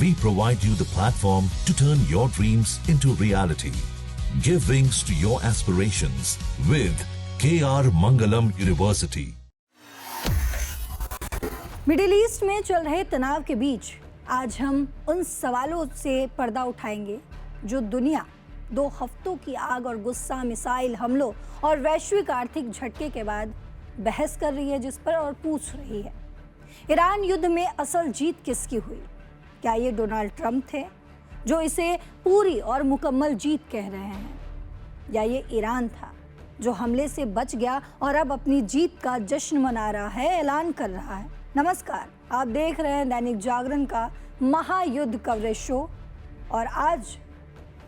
We provide you the platform to turn your dreams into reality. Give wings to your aspirations with KR Mangalam University. Middle east में चल रहे तनाव के बीच आज हम उन सवालों से पर्दा उठाएंगे जो दुनिया 2 हफ्तों की आग और गुस्सा, मिसाइल हमलों और वैश्विक आर्थिक झटके के बाद बहस कर रही है जिस पर और पूछ रही है। ईरान युद्ध में असल जीत किसकी हुई? क्या ये डोनाल्ड ट्रंप थे जो इसे पूरी और मुकम्मल जीत कह रहे हैं, या ये ईरान था जो हमले से बच गया और अब अपनी जीत का जश्न मना रहा है, ऐलान कर रहा है? नमस्कार, आप देख रहे हैं दैनिक जागरण का महायुद्ध कवरेज शो और आज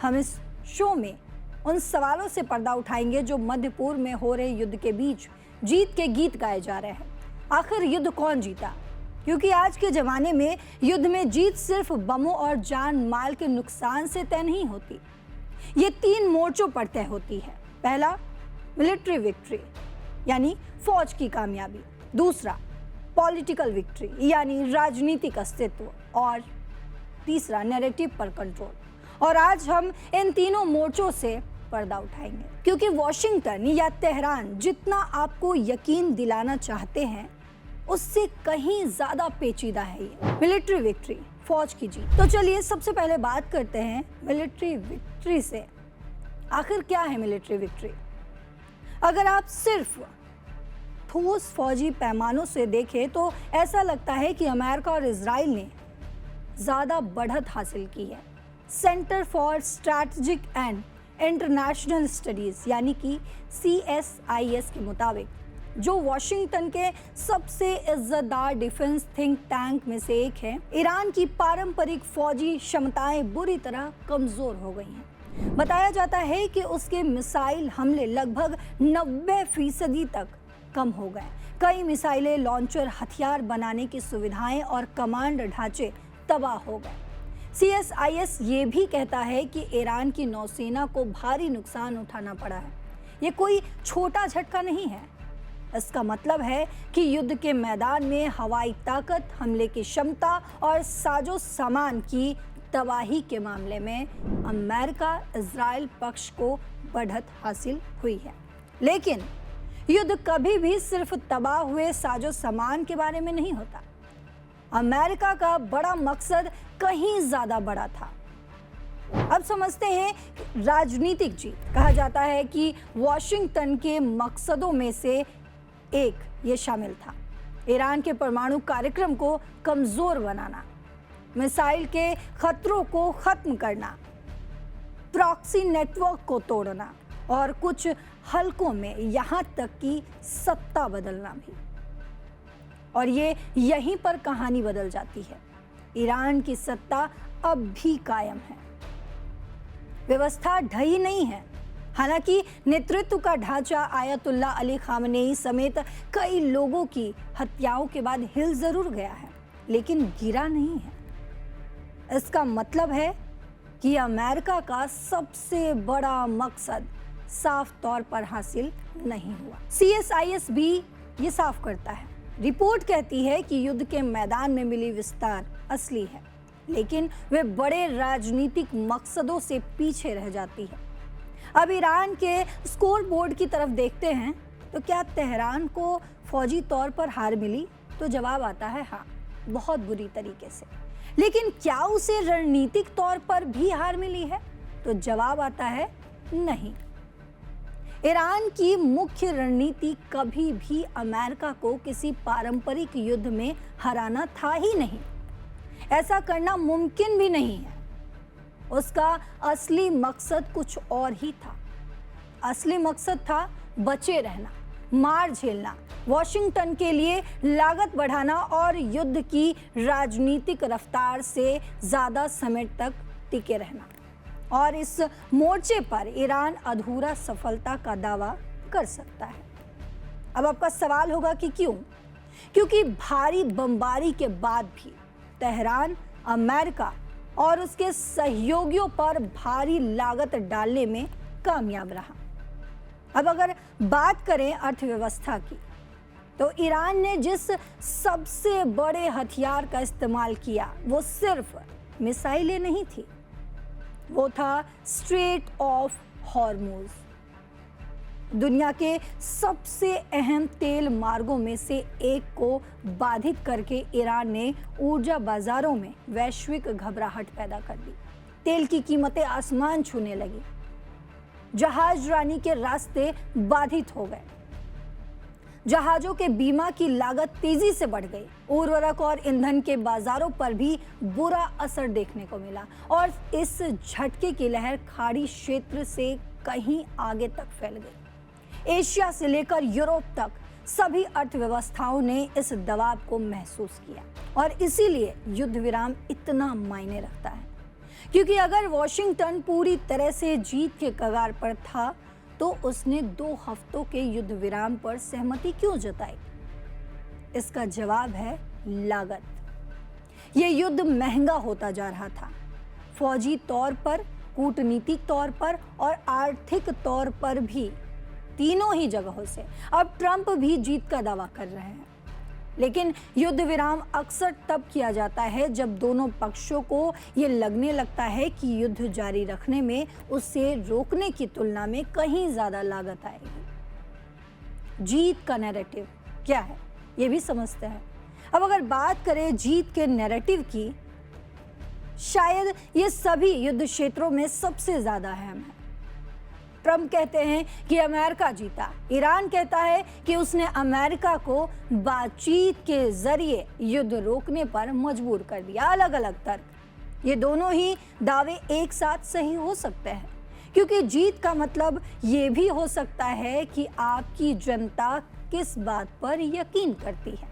हम इस शो में उन सवालों से पर्दा उठाएंगे जो मध्य पूर्व में हो रहे युद्ध के बीच जीत के गीत गाए जा रहे हैं। आखिर युद्ध कौन जीता? क्योंकि आज के ज़माने में युद्ध में जीत सिर्फ बमों और जान माल के नुकसान से तय नहीं होती। ये 3 मोर्चों पर तय होती है। पहला, मिलिट्री विक्ट्री यानी फौज की कामयाबी। दूसरा, पॉलिटिकल विक्ट्री यानी राजनीतिक अस्तित्व। और तीसरा, नैरेटिव पर कंट्रोल। और आज हम इन तीनों मोर्चों से पर्दा उठाएंगे क्योंकि वॉशिंगटन या तेहरान जितना आपको यकीन दिलाना चाहते हैं उससे कहीं ज्यादा पेचीदा है ये मिलिट्री विक्ट्री, फौज की जीत। तो चलिए सबसे पहले बात करते हैं मिलिट्री विक्ट्री से। आखिर क्या है मिलिट्री विक्ट्री? अगर आप सिर्फ ठोस फौजी पैमानों से देखें तो ऐसा लगता है कि अमेरिका और इजराइल ने ज्यादा बढ़त हासिल की है। Centre for strategic and international studies यानी कि CSIS के मुताबिक, जो वॉशिंगटन के सबसे इज्जतदार डिफेंस थिंक टैंक में से एक है, ईरान की पारंपरिक फौजी क्षमताएं बुरी तरह कमजोर हो गई हैं। बताया जाता है कि उसके मिसाइल हमले लगभग 90% तक कम हो गए। कई मिसाइलें, लॉन्चर, हथियार बनाने की सुविधाएं और कमांड ढांचे तबाह हो गए। CSIS ये भी कहता है कि ईरान की नौसेना को भारी नुकसान उठाना पड़ा है। ये कोई छोटा झटका नहीं है। इसका मतलब है कि युद्ध के मैदान में हवाई ताकत, हमले की क्षमता और साजो सामान की तबाही के मामले में अमेरिका इजराइल पक्ष को बढ़त हासिल हुई है। लेकिन युद्ध कभी भी सिर्फ तबाह हुए साजो सामान के बारे में नहीं होता। अमेरिका का बड़ा मकसद कहीं ज्यादा बड़ा था। अब समझते हैं राजनीतिक जीत। कहा जाता है कि वॉशिंगटन के मकसदों में से एक ये शामिल था ईरान के परमाणु कार्यक्रम को कमजोर बनाना, मिसाइल के खतरों को खत्म करना, प्रॉक्सी नेटवर्क को तोड़ना और कुछ हलकों में यहाँ तक कि सत्ता बदलना भी। और ये यहीं पर कहानी बदल जाती है। ईरान की सत्ता अब भी कायम है, व्यवस्था ढही नहीं है। हालांकि नेतृत्व का ढांचा आयतुल्ला अली खामनेई समेत कई लोगों की हत्याओं के बाद हिल जरूर गया है, लेकिन गिरा नहीं है। इसका मतलब है कि अमेरिका का सबसे बड़ा मकसद साफ तौर पर हासिल नहीं हुआ। CSIS भी ये साफ करता है। रिपोर्ट कहती है कि युद्ध के मैदान में मिली विस्तार असली है, लेकिन वे बड़े राजनीतिक मकसदों से पीछे रह जाती है। अब ईरान के स्कोर बोर्ड की तरफ देखते हैं तो क्या तेहरान को फौजी तौर पर हार मिली? तो जवाब आता है हाँ, बहुत बुरी तरीके से। लेकिन क्या उसे रणनीतिक तौर पर भी हार मिली है? तो जवाब आता है नहीं। ईरान की मुख्य रणनीति कभी भी अमेरिका को किसी पारंपरिक युद्ध में हराना था ही नहीं। ऐसा करना मुमकिन भी नहीं है। उसका असली मकसद कुछ और ही था। असली मकसद था बचे रहना, मार झेलना, वॉशिंगटन के लिए लागत बढ़ाना और युद्ध की राजनीतिक रफ्तार से ज़्यादा समय तक टिके रहना। और इस मोर्चे पर ईरान अधूरा सफलता का दावा कर सकता है। अब आपका सवाल होगा कि क्यों? क्योंकि भारी बमबारी के बाद भी तेहरान अमेरिका और उसके सहयोगियों पर भारी लागत डालने में कामयाब रहा। अब अगर बात करें अर्थव्यवस्था की, तो ईरान ने जिस सबसे बड़े हथियार का इस्तेमाल किया वो सिर्फ मिसाइलें नहीं थी, वो था स्ट्रेट ऑफ हॉर्मुज। दुनिया के सबसे अहम तेल मार्गों में से एक को बाधित करके ईरान ने ऊर्जा बाजारों में वैश्विक घबराहट पैदा कर दी। तेल की कीमतें आसमान छूने लगी, जहाज रानी के रास्ते बाधित हो गए, जहाजों के बीमा की लागत तेजी से बढ़ गई, उर्वरक और ईंधन के बाजारों पर भी बुरा असर देखने को मिला और इस झटके की लहर खाड़ी क्षेत्र से कहीं आगे तक फैल गई। एशिया से लेकर यूरोप तक सभी अर्थव्यवस्थाओं ने इस दबाव को महसूस किया और इसीलिए युद्ध विराम इतना मायने रखता है, क्योंकि अगर वॉशिंगटन पूरी तरह से जीत के कगार पर था तो उसने 2 हफ्तों के युद्ध विराम पर सहमति क्यों जताई? इसका जवाब है लागत। यह युद्ध महंगा होता जा रहा था, फौजी तौर पर, कूटनीतिक तौर पर और आर्थिक तौर पर भी। तीनों ही जगहों से अब ट्रंप भी जीत का दावा कर रहे हैं, लेकिन युद्ध विराम अक्सर तब किया जाता है जब दोनों पक्षों को ये लगने लगता है कि युद्ध जारी रखने में उसे रोकने की तुलना में कहीं ज्यादा लागत आएगी। जीत का नैरेटिव क्या है ये भी समझते हैं। अब अगर बात करें जीत के नैरेटिव की, शायद ये सभी युद्ध क्षेत्रों में सबसे ज्यादा अहम है। ट्रंप कहते हैं कि अमेरिका जीता, ईरान कहता है कि उसने अमेरिका को बातचीत के जरिए युद्ध रोकने पर मजबूर कर दिया। अलग अलग तर्क, ये दोनों ही दावे एक साथ सही हो सकते हैं, क्योंकि जीत का मतलब ये भी हो सकता है कि आपकी जनता किस बात पर यकीन करती है।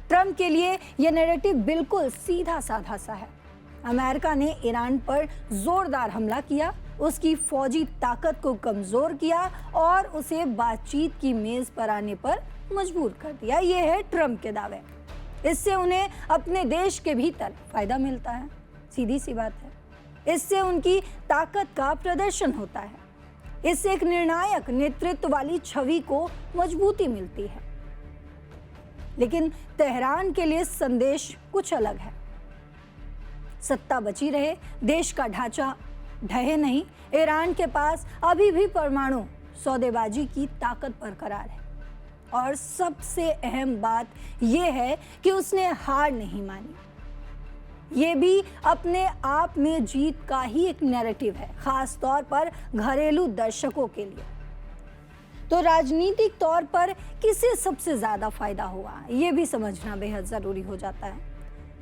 ट्रंप के लिए यह नैरेटिव बिल्कुल सीधा साधा सा है। अमेरिका ने ईरान पर जोरदार हमला किया, उसकी फौजी ताकत को कमजोर किया और उसे बातचीत की मेज पर आने पर मजबूर कर दिया। ये है ट्रंप के दावे। इससे उन्हें अपने देश के भीतर फायदा मिलता है, सीधी सी बात है। इससे उनकी ताकत का प्रदर्शन होता है, इससे एक निर्णायक नेतृत्व वाली छवि को मजबूती मिलती है। लेकिन तेहरान के लिए संदेश कुछ अलग है। सत्ता बची रहे, देश का ढांचा ढहे नहीं, ईरान के पास अभी भी परमाणु सौदेबाजी की ताकत बरकरार है और सबसे अहम बात यह है कि उसने हार नहीं मानी। ये भी अपने आप में जीत का ही एक नैरेटिव है, खास तौर पर घरेलू दर्शकों के लिए। तो राजनीतिक तौर पर किसे सबसे ज्यादा फायदा हुआ, ये भी समझना बेहद जरूरी हो जाता है।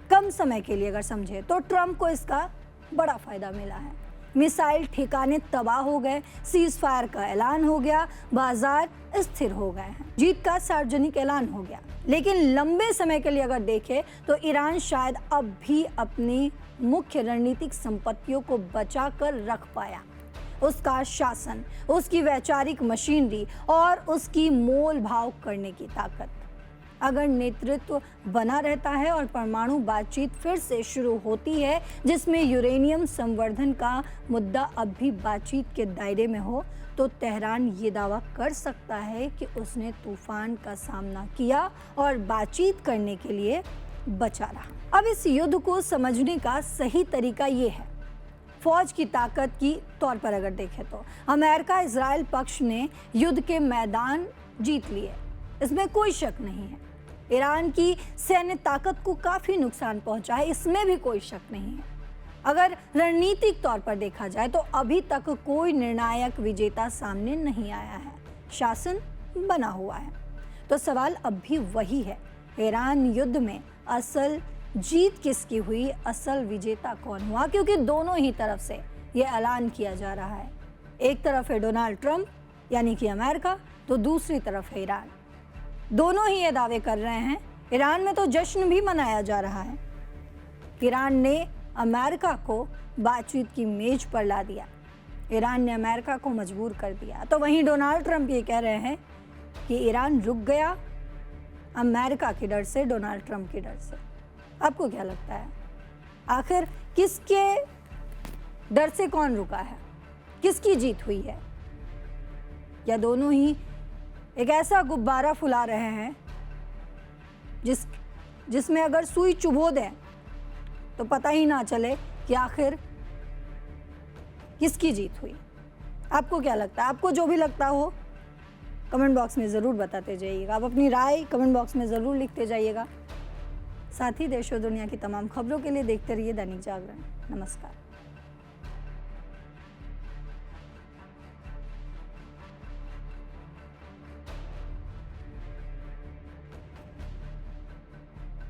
कम समय के लिए अगर समझे तो ट्रंप को इसका बड़ा फायदा मिला है। मिसाइल ठिकाने तबाह हो गए, सीज फायर का ऐलान हो गया, बाजार स्थिर हो गए हैं, जीत का सार्वजनिक ऐलान हो गया। लेकिन लंबे समय के लिए अगर देखें तो ईरान शायद अब भी अपनी मुख्य रणनीतिक संपत्तियों को बचा कर रख पाया। उसका शासन, उसकी वैचारिक मशीनरी और उसकी मोल भाव करने की ताकत। अगर नेतृत्व बना रहता है और परमाणु बातचीत फिर से शुरू होती है, जिसमें यूरेनियम संवर्धन का मुद्दा अब भी बातचीत के दायरे में हो, तो तेहरान ये दावा कर सकता है कि उसने तूफान का सामना किया और बातचीत करने के लिए बचा रहा। अब इस युद्ध को समझने का सही तरीका ये है। फौज की ताकत की तौर पर अगर देखें तो अमेरिका इजराइल पक्ष ने युद्ध के मैदान जीत लिए, इसमें कोई शक नहीं है। ईरान की सैन्य ताकत को काफी नुकसान पहुंचा है, इसमें भी कोई शक नहीं है। अगर रणनीतिक तौर पर देखा जाए तो अभी तक कोई निर्णायक विजेता सामने नहीं आया है, शासन बना हुआ है। तो सवाल अब भी वही है, ईरान युद्ध में असल जीत किसकी हुई, असल विजेता कौन हुआ? क्योंकि दोनों ही तरफ से ये ऐलान किया जा रहा है। एक तरफ है डोनाल्ड ट्रंप यानी कि अमेरिका, तो दूसरी तरफ है ईरान। दोनों ही ये दावे कर रहे हैं। ईरान में तो जश्न भी मनाया जा रहा है। ईरान ने अमेरिका को बातचीत की मेज पर ला दिया, ईरान ने अमेरिका को मजबूर कर दिया। तो वहीं डोनाल्ड ट्रंप ये कह रहे हैं कि ईरान रुक गया अमेरिका के डर से, डोनाल्ड ट्रंप के डर से। आपको क्या लगता है, आखिर किसके डर से कौन रुका है, किसकी जीत हुई है? या दोनों ही एक ऐसा गुब्बारा फुला रहे हैं जिसमें अगर सुई चुभो दें तो पता ही ना चले कि आखिर किसकी जीत हुई। आपको क्या लगता है? आपको जो भी लगता हो कमेंट बॉक्स में ज़रूर बताते जाइएगा। आप अपनी राय कमेंट बॉक्स में ज़रूर लिखते जाइएगा। साथ ही देश और दुनिया की तमाम खबरों के लिए देखते रहिए दैनिक जागरण। नमस्कार।